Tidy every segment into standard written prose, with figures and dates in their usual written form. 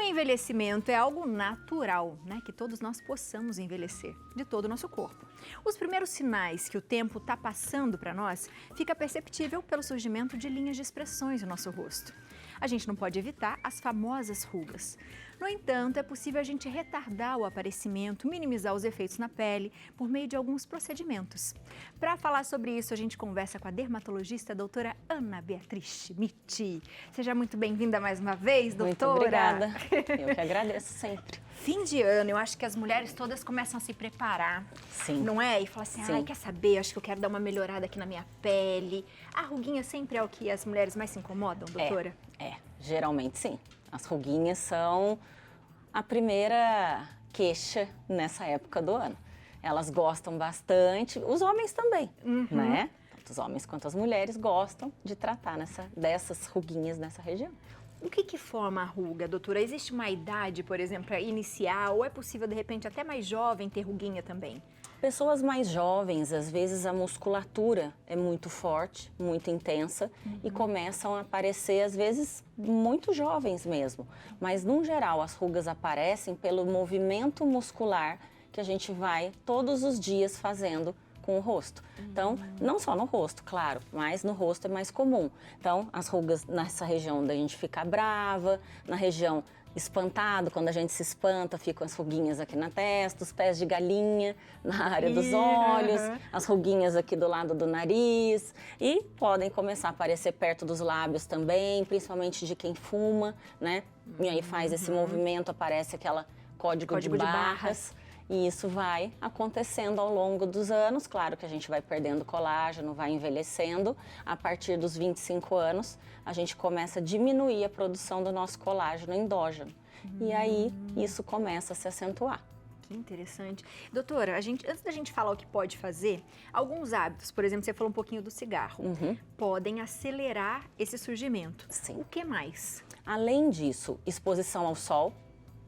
envelhecimento é algo natural, né? Que todos nós possamos envelhecer de todo o nosso corpo. Os primeiros sinais que o tempo está passando para nós fica perceptível pelo surgimento de linhas de expressões no nosso rosto. A gente não pode evitar as famosas rugas. No entanto, é possível a gente retardar o aparecimento, minimizar os efeitos na pele por meio de alguns procedimentos. Para falar sobre isso, a gente conversa com a dermatologista a doutora Ana Beatriz Schmidt. Seja muito bem-vinda mais uma vez, doutora. Muito obrigada. Eu que agradeço sempre. Fim de ano, eu acho que as mulheres todas começam a se preparar, Sim. não é? E falam assim, Sim. ai, quer saber, eu acho que eu quero dar uma melhorada aqui na minha pele. A ruguinha sempre é o que as mulheres mais se incomodam, doutora? Geralmente sim. As ruguinhas são a primeira queixa nessa época do ano. Elas gostam bastante, os homens também, né? Tanto os homens quanto as mulheres gostam de tratar dessas ruguinhas nessa região. O que forma a ruga, doutora? Existe uma idade, por exemplo, para iniciar, ou é possível, de repente, até mais jovem ter ruguinha também? Pessoas mais jovens, às vezes a musculatura é muito forte, muito intensa e começam a aparecer, às vezes, muito jovens mesmo. Mas, no geral, as rugas aparecem pelo movimento muscular que a gente vai todos os dias fazendo com o rosto. Então, não só no rosto, claro, mas no rosto é mais comum. Então, as rugas nessa região da gente fica brava, na região espantado, quando a gente se espanta, ficam as ruguinhas aqui na testa, os pés de galinha na área dos olhos, as ruguinhas aqui do lado do nariz e podem começar a aparecer perto dos lábios também, principalmente de quem fuma, né? E aí faz esse movimento, aparece aquela código de barras. E isso vai acontecendo ao longo dos anos. Claro que a gente vai perdendo colágeno, vai envelhecendo. A partir dos 25 anos, a gente começa a diminuir a produção do nosso colágeno endógeno. E aí, isso começa a se acentuar. Que interessante. Doutora, antes da gente falar o que pode fazer, alguns hábitos, por exemplo, você falou um pouquinho do cigarro, podem acelerar esse surgimento. Sim. O que mais? Além disso, exposição ao sol.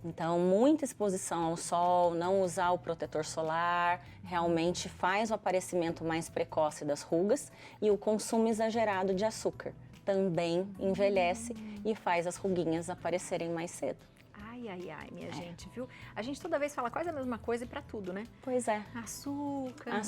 Então, muita exposição ao sol, não usar o protetor solar, realmente faz o aparecimento mais precoce das rugas e o consumo exagerado de açúcar também envelhece e faz as ruguinhas aparecerem mais cedo. Ai, minha gente, viu? A gente toda vez fala quase a mesma coisa e pra tudo, né? Pois é. Açúcar,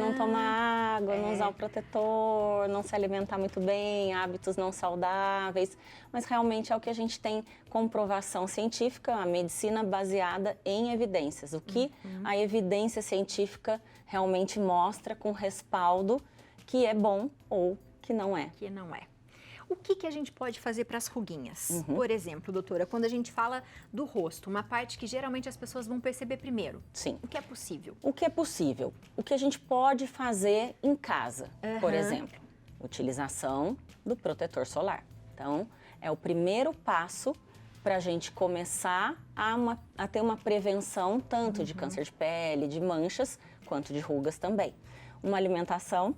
Não tomar água, não usar o protetor, não se alimentar muito bem, hábitos não saudáveis. Mas realmente é o que a gente tem comprovação científica, a medicina baseada em evidências. O que a evidência científica realmente mostra com respaldo que é bom ou que não é. Que não é. O que a gente pode fazer para as ruguinhas? Por exemplo, doutora, quando a gente fala do rosto, uma parte que geralmente as pessoas vão perceber primeiro. Sim. O que é possível? O que é possível? O que a gente pode fazer em casa, por exemplo, utilização do protetor solar. Então, é o primeiro passo para a gente começar a ter uma prevenção tanto de câncer de pele, de manchas, quanto de rugas também. Uma alimentação,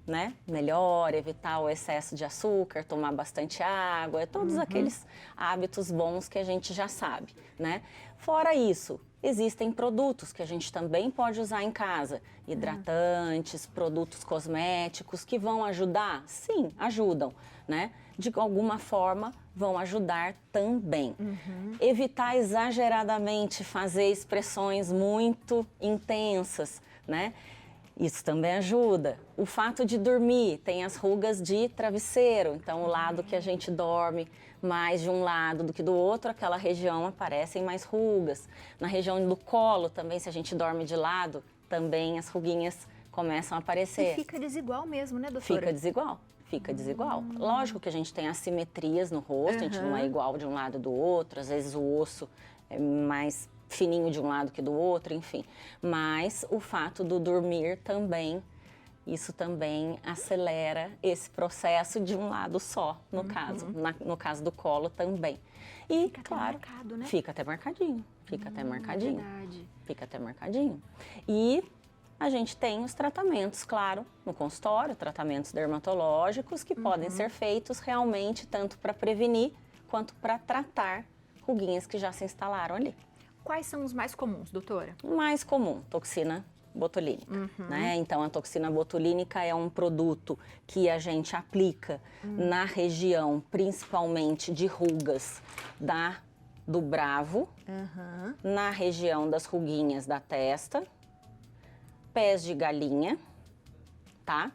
né, melhor, evitar o excesso de açúcar, tomar bastante água, todos aqueles hábitos bons que a gente já sabe, né? Fora isso, existem produtos que a gente também pode usar em casa, hidratantes, produtos cosméticos que vão ajudar? Sim, ajudam, né? De alguma forma vão ajudar também. Evitar exageradamente fazer expressões muito intensas, né? Isso também ajuda. O fato de dormir, tem as rugas de travesseiro, então o lado que a gente dorme mais de um lado do que do outro, aquela região aparecem mais rugas. Na região do colo também, se a gente dorme de lado, também as ruguinhas começam a aparecer. E fica desigual mesmo, né, doutora? Fica desigual. Fica desigual. Lógico que a gente tem assimetrias no rosto, a gente não é igual de um lado do outro, às vezes o osso é mais fininho de um lado que do outro, enfim. Mas o fato do dormir também, isso também acelera esse processo de um lado só, no caso. No caso do colo também. E, fica claro, até marcado, né? Fica até marcadinho. Fica até marcadinho. Verdade. Fica até marcadinho. E a gente tem os tratamentos, claro, no consultório, tratamentos dermatológicos que podem ser feitos realmente tanto para prevenir quanto para tratar ruguinhas que já se instalaram ali. Quais são os mais comuns, doutora? O mais comum, toxina botulínica, né? Então, a toxina botulínica é um produto que a gente aplica na região, principalmente de rugas do bravo, na região das ruguinhas da testa, pés de galinha, tá?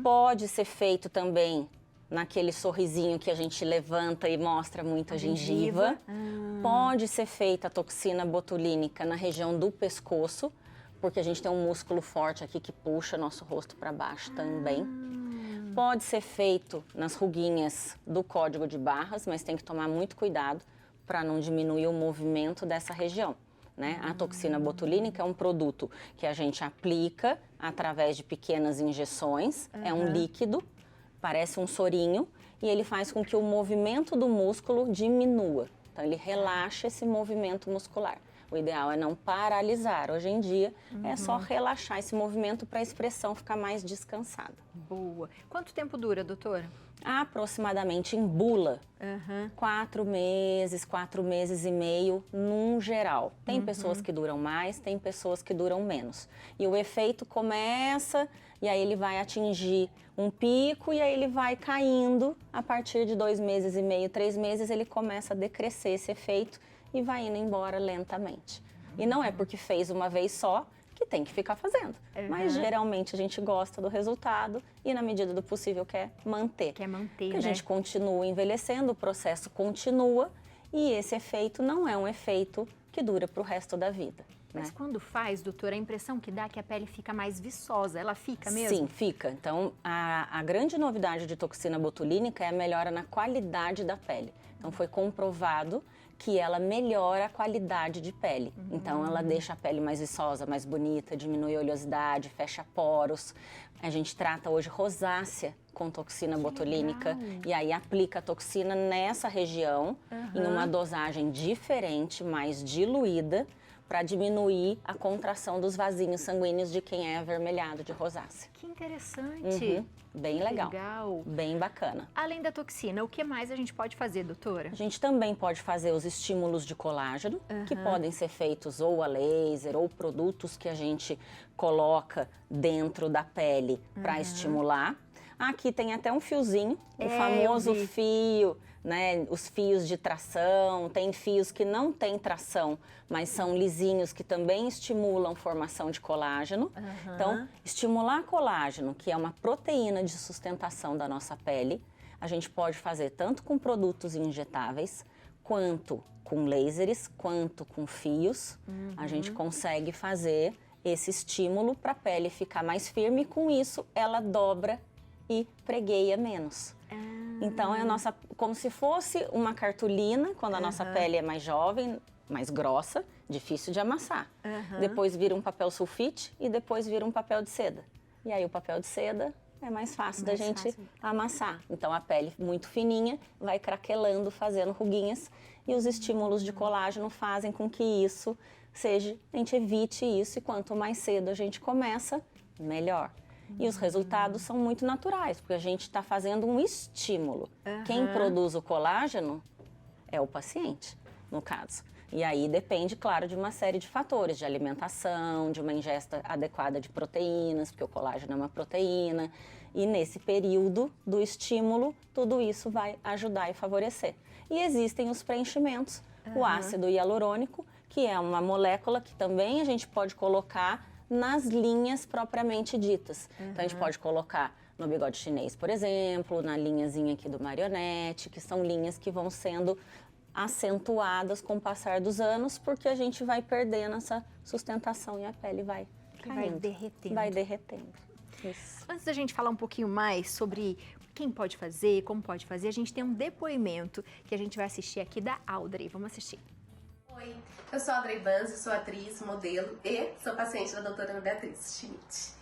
Pode ser feito também naquele sorrisinho que a gente levanta e mostra muita gengiva. Pode ser feita a toxina botulínica na região do pescoço, porque a gente tem um músculo forte aqui que puxa nosso rosto para baixo também. Pode ser feito nas ruguinhas do código de barras, mas tem que tomar muito cuidado para não diminuir o movimento dessa região, né? A toxina botulínica é um produto que a gente aplica através de pequenas injeções, é um líquido, parece um sorinho, e ele faz com que o movimento do músculo diminua. Então, ele relaxa esse movimento muscular. O ideal é não paralisar. Hoje em dia, é só relaxar esse movimento para a expressão ficar mais descansada. Boa. Quanto tempo dura, doutora? Aproximadamente em bula, 4 meses, 4 meses e meio, num geral. Tem pessoas que duram mais, tem pessoas que duram menos. E o efeito começa, e aí ele vai atingir um pico, e aí ele vai caindo. A partir de 2 meses e meio, 3 meses, ele começa a decrescer esse efeito e vai indo embora lentamente. E não é porque fez uma vez só que tem que ficar fazendo. Mas geralmente a gente gosta do resultado e na medida do possível quer manter. Porque a gente continua envelhecendo, o processo continua e esse efeito não é um efeito que dura para o resto da vida. Mas quando faz, doutora, a impressão que dá é que a pele fica mais viçosa, ela fica mesmo? Sim, fica. Então, a grande novidade de toxina botulínica é a melhora na qualidade da pele. Então, foi comprovado que ela melhora a qualidade de pele. Então, ela deixa a pele mais viçosa, mais bonita, diminui a oleosidade, fecha poros. A gente trata hoje rosácea com toxina botulínica e aí aplica a toxina nessa região em uma dosagem diferente, mais diluída, para diminuir a contração dos vasinhos sanguíneos de quem é avermelhado de rosácea. Que interessante! Bem legal, bem bacana. Além da toxina, o que mais a gente pode fazer, doutora? A gente também pode fazer os estímulos de colágeno, que podem ser feitos ou a laser ou produtos que a gente coloca dentro da pele para estimular. Aqui tem até um fiozinho, o famoso fio, né? Os fios de tração, tem fios que não têm tração, mas são lisinhos que também estimulam formação de colágeno. Então, estimular colágeno, que é uma proteína de sustentação da nossa pele, a gente pode fazer tanto com produtos injetáveis, quanto com lasers, quanto com fios. A gente consegue fazer esse estímulo para a pele ficar mais firme e com isso ela dobra e pregueia menos. Então, é como se fosse uma cartolina, quando a nossa pele é mais jovem, mais grossa, difícil de amassar. Depois vira um papel sulfite e depois vira um papel de seda. E aí o papel de seda é mais fácil da gente amassar. Então, a pele muito fininha vai craquelando, fazendo ruguinhas e os estímulos de colágeno fazem com que isso seja, a gente evite isso e quanto mais cedo a gente começa, melhor. E os resultados são muito naturais, porque a gente está fazendo um estímulo. Quem produz o colágeno é o paciente, no caso. E aí depende, claro, de uma série de fatores, de alimentação, de uma ingesta adequada de proteínas, porque o colágeno é uma proteína. E nesse período do estímulo, tudo isso vai ajudar e favorecer. E existem os preenchimentos, o ácido hialurônico, que é uma molécula que também a gente pode colocar nas linhas propriamente ditas. Então, a gente pode colocar no bigode chinês, por exemplo, na linhazinha aqui do marionete, que são linhas que vão sendo acentuadas com o passar dos anos, porque a gente vai perdendo essa sustentação e a pele vai caindo. Vai derretendo. Vai derretendo. Isso. Antes da gente falar um pouquinho mais sobre quem pode fazer, como pode fazer, a gente tem um depoimento que a gente vai assistir aqui da Audrey. Vamos assistir. Oi, eu sou a Audrey Banzi, sou atriz, modelo e sou paciente da doutora Ana Beatriz Schmidt.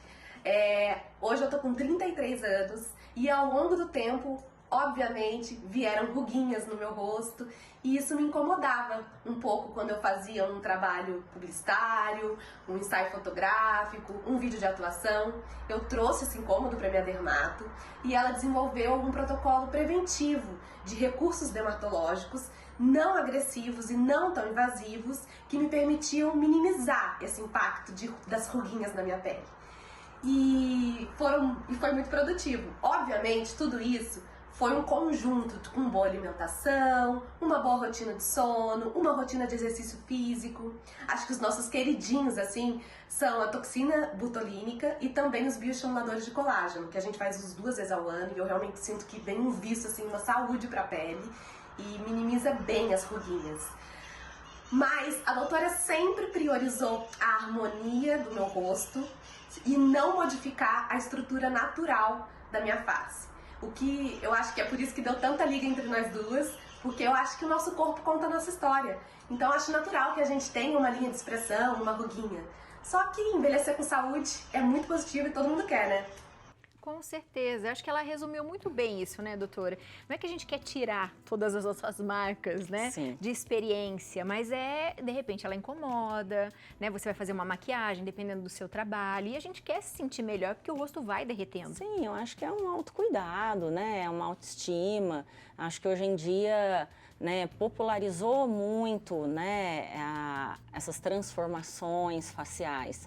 Hoje eu tô com 33 anos e ao longo do tempo, obviamente, vieram ruguinhas no meu rosto e isso me incomodava um pouco quando eu fazia um trabalho publicitário, um ensaio fotográfico, um vídeo de atuação. Eu trouxe esse incômodo para minha dermato e ela desenvolveu um protocolo preventivo de recursos dermatológicos não agressivos e não tão invasivos que me permitiam minimizar esse impacto das ruguinhas na minha pele. E foi muito produtivo. Obviamente, tudo isso foi um conjunto com boa alimentação, uma boa rotina de sono, uma rotina de exercício físico. Acho que os nossos queridinhos, assim, são a toxina botulínica e também os bioestimuladores de colágeno, que a gente faz uns 2 vezes ao ano e eu realmente sinto que vem um visto, assim, uma saúde pra pele e minimiza bem as ruguinhas. Mas a doutora sempre priorizou a harmonia do meu rosto e não modificar a estrutura natural da minha face. O que eu acho que é por isso que deu tanta liga entre nós duas, porque eu acho que o nosso corpo conta a nossa história. Então eu acho natural que a gente tenha uma linha de expressão, uma ruguinha. Só que envelhecer com saúde é muito positivo e todo mundo quer, né? Com certeza. Acho que ela resumiu muito bem isso, né, doutora? Não é que a gente quer tirar todas as nossas marcas, né, Sim. de experiência, mas de repente, ela incomoda, né? Você vai fazer uma maquiagem, dependendo do seu trabalho, e a gente quer se sentir melhor porque o rosto vai derretendo. Sim, eu acho que é um autocuidado, né? É uma autoestima. Acho que hoje em dia, né, popularizou muito, né, essas transformações faciais.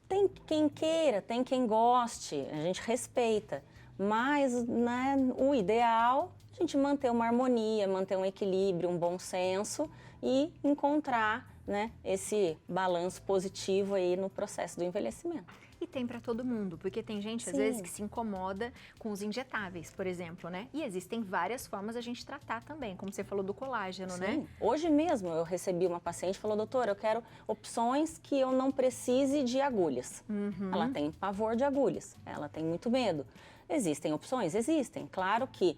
Tem quem queira, tem quem goste, a gente respeita, mas, né, o ideal é a gente manter uma harmonia, manter um equilíbrio, um bom senso e encontrar, né, esse balanço positivo aí no processo do envelhecimento. E tem para todo mundo, porque tem gente, às Sim. vezes, que se incomoda com os injetáveis, por exemplo, né? E existem várias formas a gente tratar também, como você falou do colágeno, né? Sim. Hoje mesmo eu recebi uma paciente que falou, doutora, eu quero opções que eu não precise de agulhas. Ela tem pavor de agulhas, ela tem muito medo. Existem opções? Existem. Claro que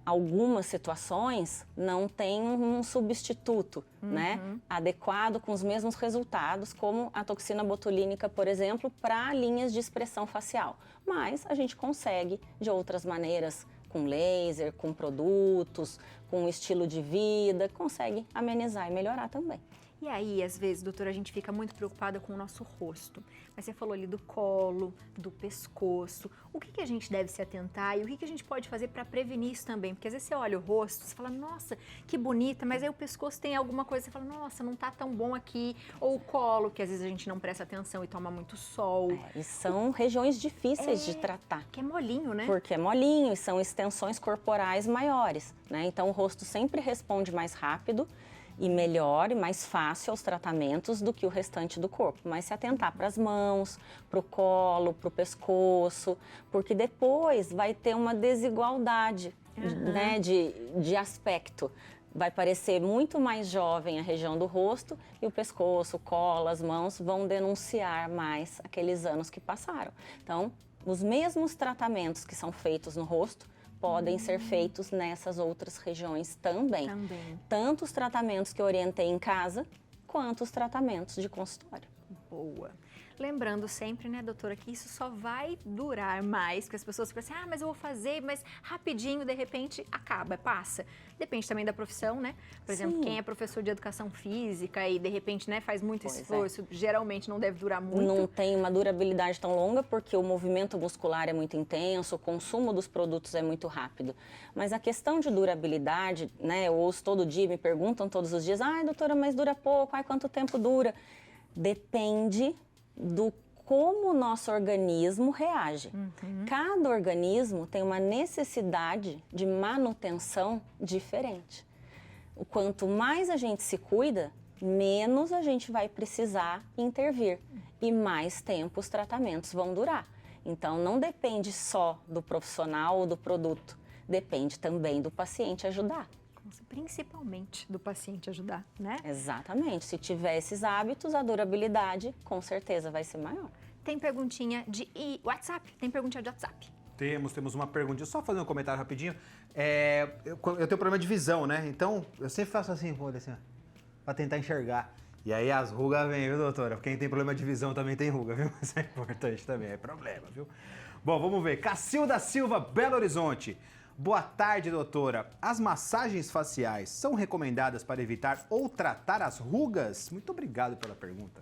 algumas situações não tem um substituto, né, adequado com os mesmos resultados, como a toxina botulínica, por exemplo, para linhas de expressão facial. Mas a gente consegue de outras maneiras, com laser, com produtos, com um estilo de vida, consegue amenizar e melhorar também. E aí, às vezes, doutora, a gente fica muito preocupada com o nosso rosto. Mas você falou ali do colo, do pescoço. O que a gente deve se atentar e o que a gente pode fazer para prevenir isso também? Porque às vezes você olha o rosto, você fala, nossa, que bonita, mas aí o pescoço tem alguma coisa, você fala, nossa, não tá tão bom aqui. Ou o colo, que às vezes a gente não presta atenção e toma muito sol. E são regiões difíceis de tratar. Que é molinho, né? Porque é molinho e são extensões corporais maiores, né? Então o rosto sempre responde mais rápido e melhor e mais fácil aos tratamentos do que o restante do corpo. Mas se atentar para as mãos, para o colo, para o pescoço, porque depois vai ter uma desigualdade, né, de aspecto. Vai parecer muito mais jovem a região do rosto e o pescoço, o colo, as mãos vão denunciar mais aqueles anos que passaram. Então, os mesmos tratamentos que são feitos no rosto podem ser feitos nessas outras regiões também. Tanto os tratamentos que eu orientei em casa, quanto os tratamentos de consultório. Boa. Lembrando sempre, né, doutora, que isso só vai durar mais, porque as pessoas pensam assim, mas eu vou fazer, mas rapidinho, de repente, acaba, passa. Depende também da profissão, né? Por exemplo, quem é professor de educação física e, de repente, né, faz muito esforço, geralmente não deve durar muito. Não tem uma durabilidade tão longa, porque o movimento muscular é muito intenso, o consumo dos produtos é muito rápido. Mas a questão de durabilidade, né, eu ouço todo dia, me perguntam todos os dias, doutora, mas dura pouco, quanto tempo dura? Depende do como o nosso organismo reage. Cada organismo tem uma necessidade de manutenção diferente. O quanto mais a gente se cuida, menos a gente vai precisar intervir e mais tempo os tratamentos vão durar. Então, não depende só do profissional ou do produto, depende também do paciente ajudar. Principalmente do paciente ajudar, né? Exatamente. Se tiver esses hábitos, a durabilidade com certeza vai ser maior. Tem perguntinha de WhatsApp? Tem perguntinha de WhatsApp? Temos uma perguntinha. Só fazer um comentário rapidinho. Eu tenho problema de visão, né? Então, eu sempre faço assim, com o olho assim, ó, pra tentar enxergar. E aí as rugas vêm, viu, doutora? Quem tem problema de visão também tem ruga, viu? Isso é importante também, é problema, viu? Bom, vamos ver. Cacilda Silva, Belo Horizonte. Boa tarde, doutora. As massagens faciais são recomendadas para evitar ou tratar as rugas? Muito obrigado pela pergunta.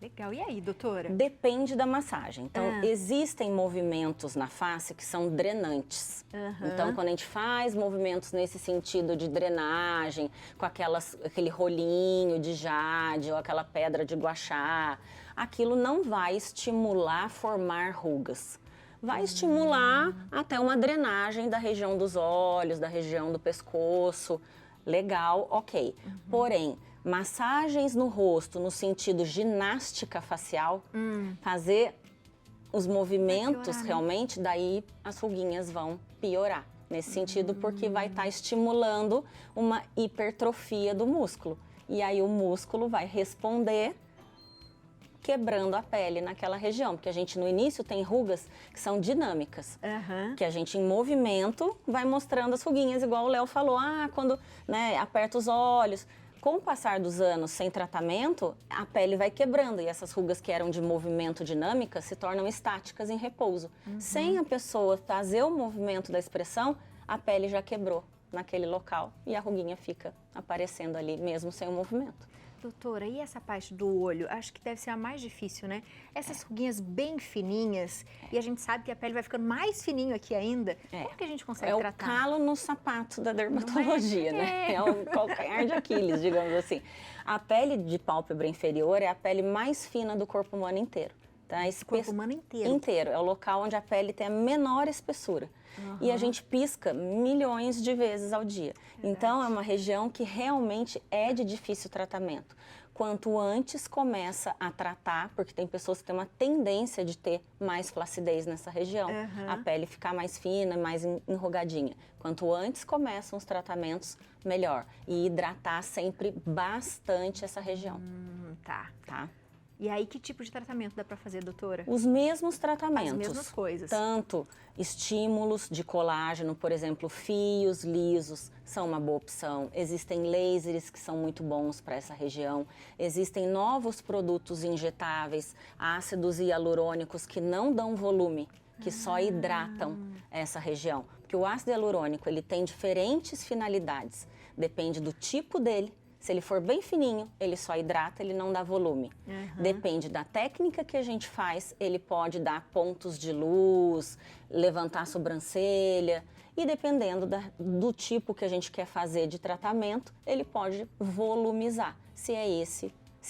Legal. E aí, doutora? Depende da massagem. Então, existem movimentos na face que são drenantes. Então, quando a gente faz movimentos nesse sentido de drenagem, com aquele rolinho de jade ou aquela pedra de guachá, aquilo não vai estimular formar rugas. vai estimular até uma drenagem da região dos olhos, da região do pescoço. Legal, ok. Porém, massagens no rosto, no sentido ginástica facial, fazer os movimentos piorar, né? realmente, daí as ruguinhas vão piorar. Nesse sentido, porque vai estar estimulando uma hipertrofia do músculo. E aí o músculo vai responder quebrando a pele naquela região. Porque a gente no início tem rugas que são dinâmicas. Que a gente em movimento vai mostrando as ruguinhas, igual o Léo falou, quando aperta os olhos. Com o passar dos anos sem tratamento, a pele vai quebrando e essas rugas que eram de movimento dinâmica se tornam estáticas em repouso. Sem a pessoa fazer o movimento da expressão, a pele já quebrou naquele local e a ruguinha fica aparecendo ali mesmo sem o movimento. Doutora, e essa parte do olho? Acho que deve ser a mais difícil, né? Essas ruguinhas bem fininhas, e a gente sabe que a pele vai ficando mais fininho aqui ainda. Como que a gente consegue tratar? É o calo no sapato da dermatologia, né? É o calcanhar de Aquiles, digamos assim. A pele de pálpebra inferior é a pele mais fina do corpo humano inteiro. Tá? Corpo humano inteiro? Inteiro. É o local onde a pele tem a menor espessura. E a gente pisca milhões de vezes ao dia. Então, é uma região que realmente é de difícil tratamento. Quanto antes começa a tratar, porque tem pessoas que têm uma tendência de ter mais flacidez nessa região, a pele ficar mais fina, mais enrugadinha. Quanto antes começam os tratamentos, melhor. E hidratar sempre bastante essa região. Tá? E aí, que tipo de tratamento dá para fazer, doutora? Os mesmos tratamentos. As mesmas coisas. Tanto estímulos de colágeno, por exemplo, fios lisos são uma boa opção. Existem lasers que são muito bons para essa região. Existem novos produtos injetáveis, ácidos hialurônicos que não dão volume, que só hidratam essa região. Porque o ácido hialurônico, ele tem diferentes finalidades. Depende do tipo dele. Se ele for bem fininho, ele só hidrata, ele não dá volume. Depende da técnica que a gente faz, ele pode dar pontos de luz, levantar a sobrancelha. E dependendo do tipo que a gente quer fazer de tratamento, ele pode volumizar, se é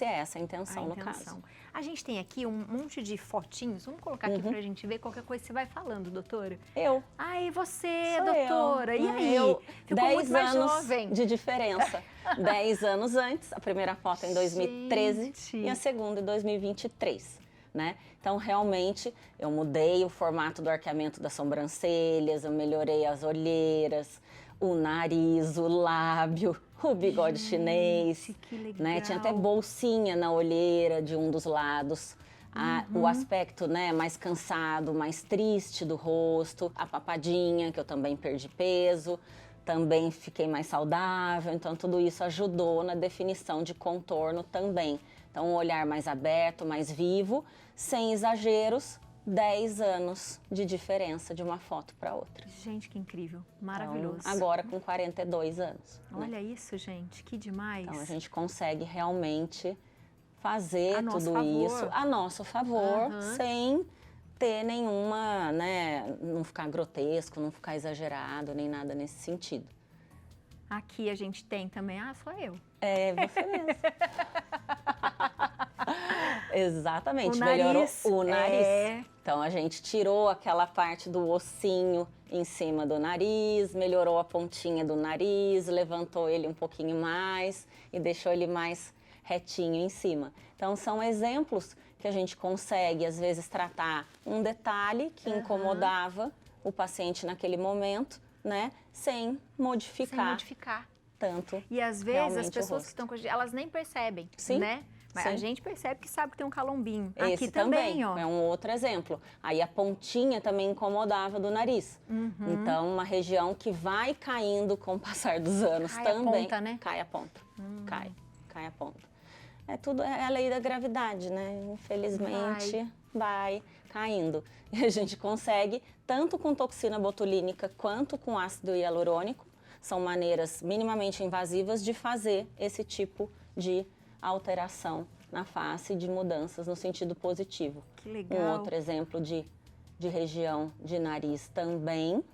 essa a intenção no caso. A gente tem aqui um monte de fotinhos. Vamos colocar aqui pra gente ver qualquer coisa que você vai falando, doutora. Eu. Ai, você, Sou doutora. Eu. E aí? Eu, Ficou 10 muito mais anos jovem. de diferença. 10 anos antes, a primeira foto em 2013 Gente. e a segunda em 2023. Né? Então, realmente, eu mudei o formato do arqueamento das sobrancelhas, eu melhorei as olheiras, o nariz, o lábio, o bigode chinês. Que legal. Né? Tinha até bolsinha na olheira de um dos lados. O aspecto, né, mais cansado, mais triste do rosto. A papadinha, que eu também perdi peso. Também fiquei mais saudável. Então, tudo isso ajudou na definição de contorno também. Então, um olhar mais aberto, mais vivo, sem exageros. 10 anos de diferença de uma foto para outra. Gente, que incrível. Maravilhoso. Então, agora com 42 anos. Olha isso, gente. Que demais. Então, a gente consegue realmente fazer A nosso tudo favor. isso a nosso favor, sem ter nenhuma, né, não ficar grotesco, não ficar exagerado, nem nada nesse sentido. Aqui a gente tem também, sou eu. É, você mesmo. Exatamente, O melhorou nariz, o nariz. é. Então a gente tirou aquela parte do ossinho em cima do nariz, melhorou a pontinha do nariz, levantou ele um pouquinho mais e deixou ele mais retinho em cima. Então são exemplos que a gente consegue às vezes tratar um detalhe que incomodava o paciente naquele momento, né, sem modificar tanto. E às vezes realmente as pessoas que estão com a gente, elas nem percebem, Sim, né? Mas sim. a gente percebe que sabe que tem um calombinho. Esse Aqui também, ó. é um outro exemplo. Aí a pontinha também incomodava do nariz. Então, uma região que vai caindo com o passar dos anos Cai também. a ponta, né? Cai a ponta. Cai a ponta. É a lei da gravidade, né? Infelizmente, vai caindo. E a gente consegue, tanto com toxina botulínica quanto com ácido hialurônico, são maneiras minimamente invasivas de fazer esse tipo de alteração na face, de mudanças no sentido positivo. Que legal. Um outro exemplo de região de nariz também,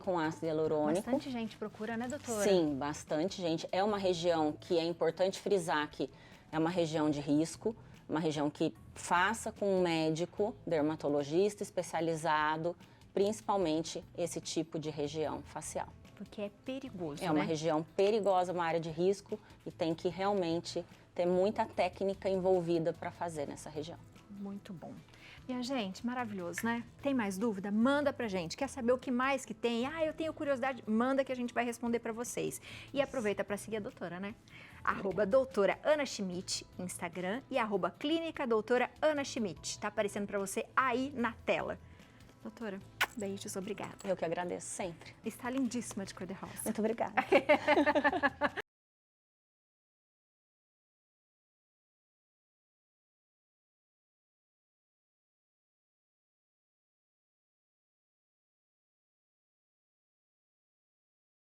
com ácido hialurônico. Bastante gente procura, né, doutora? Sim, bastante gente. É uma região que é importante frisar que é uma região de risco, uma região que faça com um médico dermatologista especializado, principalmente esse tipo de região facial. Porque é perigoso, É uma região perigosa, uma área de risco e tem que realmente ter muita técnica envolvida para fazer nessa região. Muito bom. Minha gente, maravilhoso, né? Tem mais dúvida? Manda pra gente. Quer saber o que mais que tem? Ah, eu tenho curiosidade. Manda que a gente vai responder pra vocês. E aproveita para seguir a doutora, né? @doutora Ana Schmidt, Instagram, e @clínica doutora Ana Schmidt. Tá aparecendo pra você aí na tela. Doutora, beijos, obrigada. Eu que agradeço sempre. Está lindíssima de cor-de-rosa. Muito obrigada.